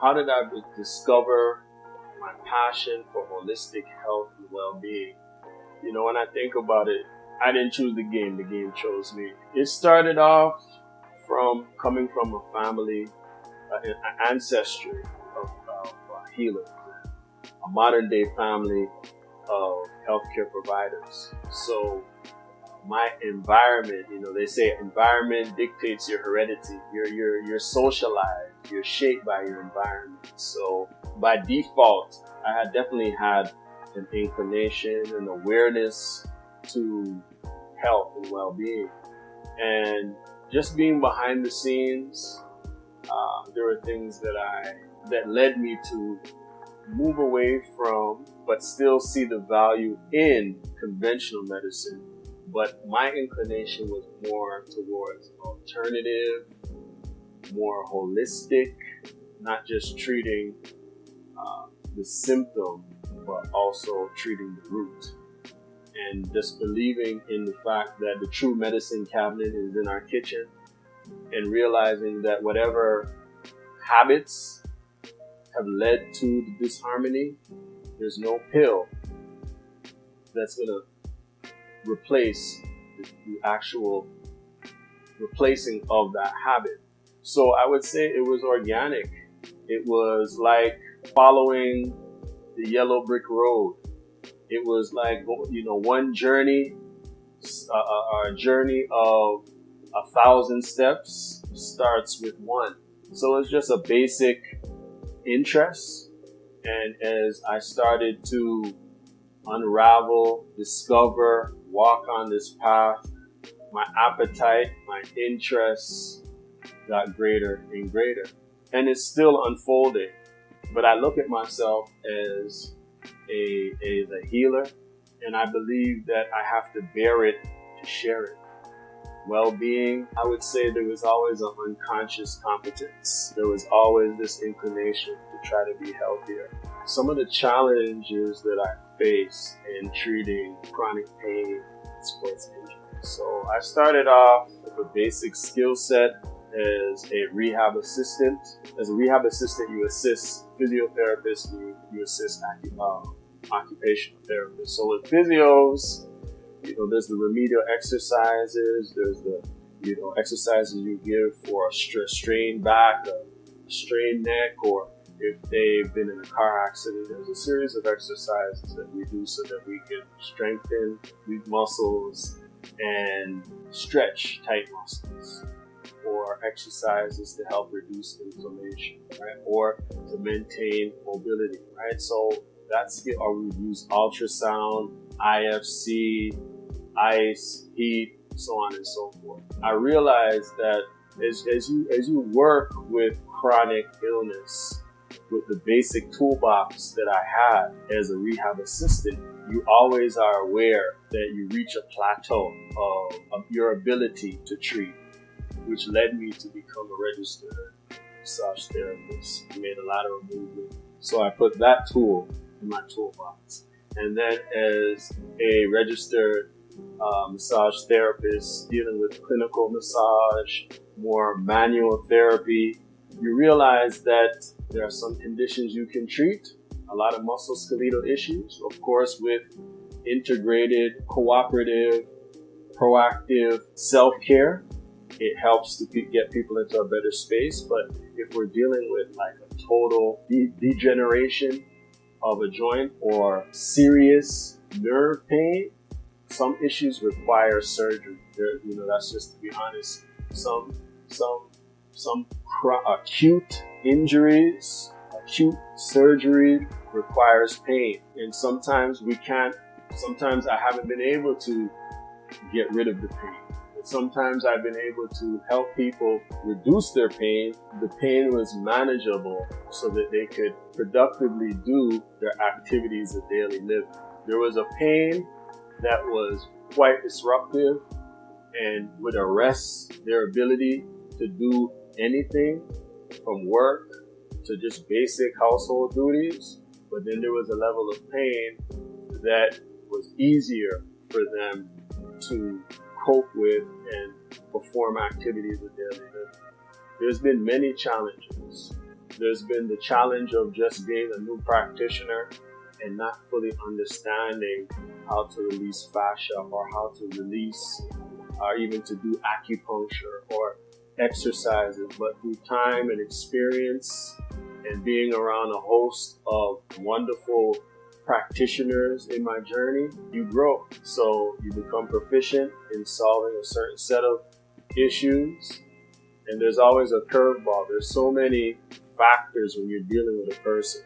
how did I discover my passion for holistic health and well-being? When I think about it, I didn't choose the game chose me. It started off from coming from a family, an ancestry of healers, a modern day family of healthcare providers. So my environment, they say environment dictates your heredity. You're socialized, you're shaped by your environment. So by default, I had definitely had an inclination and awareness to health and well-being. And just being behind the scenes, there were things that led me to move away from, but still see the value in conventional medicine. But my inclination was more towards alternative, more holistic, not just treating the symptom, but also treating the root. And just believing in the fact that the true medicine cabinet is in our kitchen, and realizing that whatever habits have led to the disharmony, there's no pill that's going to replace the actual replacing of that habit. So I would say it was organic. It was like following the yellow brick road. It was like, one journey, a journey of 1,000 steps starts with one. So it's just a basic interest. And as I started to unravel, discover, walk on this path, my appetite, my interests got greater and greater. And it's still unfolding. But I look at myself as a healer, and I believe that I have to bear it to share it. Well-being, I would say there was always an unconscious competence. There was always this inclination to try to be healthier. Some of the challenges that I faced in treating chronic pain and sports injuries. So I started off with a basic skill set as a rehab assistant. As a rehab assistant, you assist physiotherapists, you assist occupational therapists. So with physios, there's the remedial exercises, there's the, exercises you give for a strained back, a strained neck, or if they've been in a car accident. There's a series of exercises that we do so that we can strengthen weak muscles and stretch tight muscles, or exercises to help reduce inflammation, right? Or to maintain mobility, right? So that's it. Or we use ultrasound, IFC, ice, heat, so on and so forth. I realized that as you work with chronic illness, with the basic toolbox that I had as a rehab assistant, you always are aware that you reach a plateau of your ability to treat, which led me to become a registered massage therapist. I made a lateral movement. So I put that tool in my toolbox. And then as a registered massage therapist dealing with clinical massage, more manual therapy, you realize that there are some conditions you can treat, a lot of musculoskeletal issues, of course, with integrated, cooperative, proactive self-care. It helps to get people into a better space. But if we're dealing with like a total degeneration of a joint or serious nerve pain, some issues require surgery. That's just to be honest. Some acute injuries, acute surgery requires pain. And sometimes I haven't been able to get rid of the pain. But sometimes I've been able to help people reduce their pain. The pain was manageable so that they could productively do their activities of daily living. There was a pain that was quite disruptive and would arrest their ability to do anything from work to just basic household duties. But then there was a level of pain that was easier for them to cope with and perform activities of daily living. There's been many challenges There's been the challenge of just being a new practitioner and not fully understanding how to release fascia or how to release or even to do acupuncture or exercises. But through time and experience and being around a host of wonderful practitioners in my journey, you grow. So you become proficient in solving a certain set of issues. And there's always a curveball. There's so many factors when you're dealing with a person.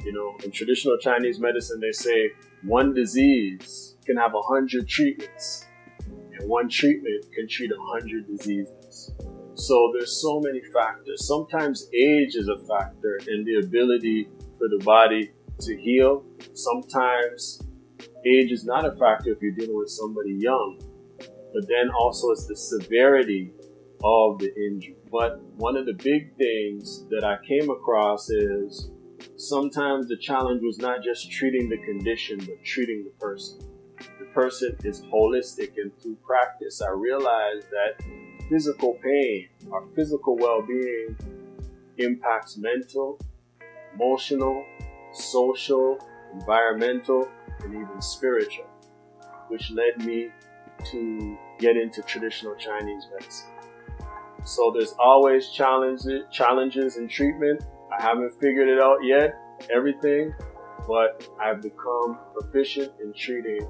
You know, in traditional Chinese medicine, they say one disease can have 100 treatments, and one treatment can treat 100 diseases. So there's so many factors. Sometimes age is a factor in the ability for the body to heal. Sometimes age is not a factor if you're dealing with somebody young, but then also it's the severity of the injury. But one of the big things that I came across is sometimes the challenge was not just treating the condition, but treating the person. The person is holistic, and through practice, I realized that physical pain or physical well-being impacts mental, emotional, social, environmental, and even spiritual, which led me to get into traditional Chinese medicine. So there's always challenges in treatment. I haven't figured it out yet, everything, but I've become proficient in treating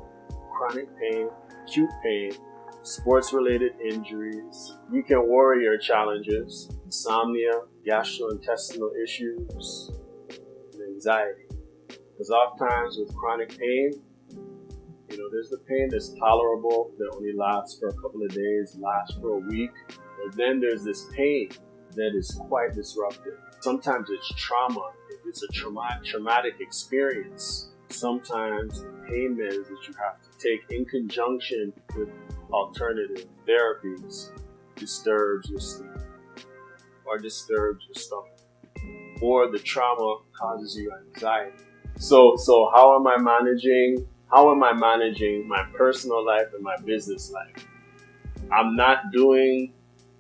chronic pain, acute pain, sports-related injuries, weekend warrior challenges, insomnia, gastrointestinal issues, and anxiety. Because oftentimes with chronic pain, you know, there's the pain that's tolerable, that only lasts for a couple of days, lasts for a week. But then there's this pain that is quite disruptive. Sometimes it's trauma. If it's a traumatic experience, sometimes the pain meds that you have to take in conjunction with alternative therapies disturbs your sleep or disturbs your stomach, or the trauma causes you anxiety. So how am I managing my personal life and my business life? I'm not doing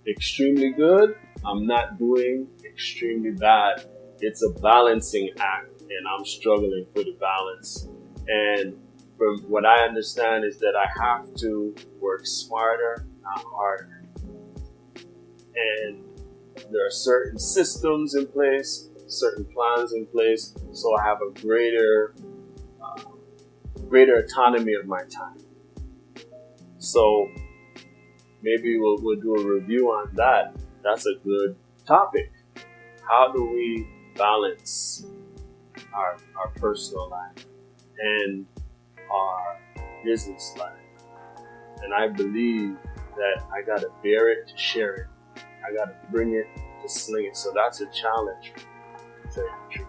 extremely good. I'm not doing extremely bad. It's a balancing act, and I'm struggling for the balance. And from what I understand is that I have to work smarter, not harder. And there are certain systems in place, certain plans in place, so I have a greater autonomy of my time. So maybe we'll do a review on that. That's a good topic. How do we balance our personal life and our business life? And I believe that I gotta bear it to share it. I gotta bring it to sling it. So that's a challenge, to tell you the truth.